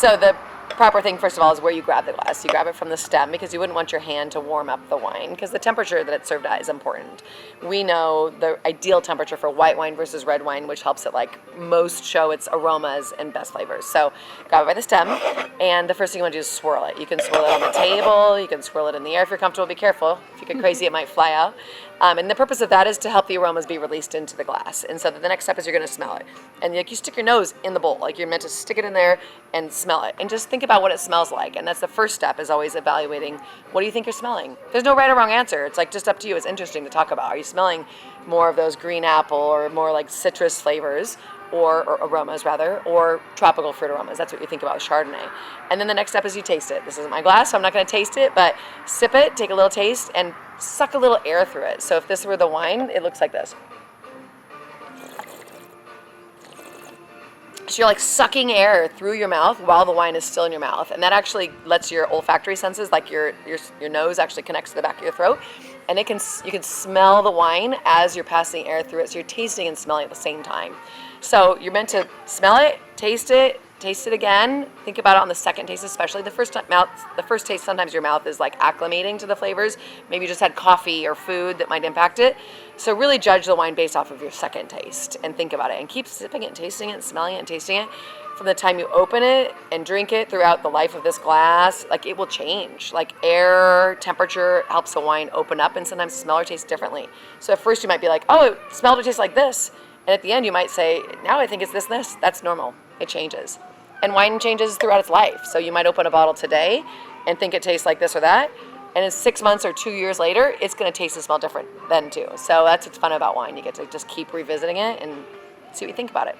So the proper thing, first of all, is where you grab the glass. You grab it from the stem because you wouldn't want your hand to warm up the wine because the temperature that it's served at is important. We know the ideal temperature for white wine versus red wine, which helps it like most show its aromas and best flavors. So grab it by the stem, and the first thing you want to do is swirl it. You can swirl it on the table, you can swirl it in the air if you're comfortable. Be careful. If you get crazy, it might fly out. And the purpose of that is to help the aromas be released into the glass. And so the next step is you're going to smell it. And like you stick your nose in the bowl, like you're meant to stick it in there and smell it. And just think about what it smells like. And that's the first step, is always evaluating, what do you think you're smelling? There's no right or wrong answer. It's like just up to you. It's interesting to talk about. Are you smelling more of those green apple or more like citrus flavors? Or aromas rather, or tropical fruit aromas. That's what you think about with Chardonnay. And then the next step is you taste it. This isn't my glass, so I'm not going to taste it, but sip it, take a little taste, and suck a little air through it. So if this were the wine, it looks like this. So you're like sucking air through your mouth while the wine is still in your mouth, and that actually lets your olfactory senses, like your nose, actually connects to the back of your throat, and you can smell the wine as you're passing air through it. So you're tasting and smelling at the same time. So you're meant to smell it, taste it again. Think about it on the second taste, especially the first taste. Sometimes your mouth is like acclimating to the flavors. Maybe you just had coffee or food that might impact it. So really judge the wine based off of your second taste and think about it, and keep sipping it and tasting it and smelling it and tasting it from the time you open it and drink it throughout the life of this glass. Like it will change. Like air temperature helps a wine open up, and sometimes smell or taste differently. So at first you might be like, oh, it smelled or tastes like this. And at the end, you might say, now I think it's this. That's normal. It changes. And wine changes throughout its life. So you might open a bottle today and think it tastes like this or that. And in 6 months or 2 years later, it's going to taste and smell different then too. So that's what's fun about wine. You get to just keep revisiting it and see what you think about it.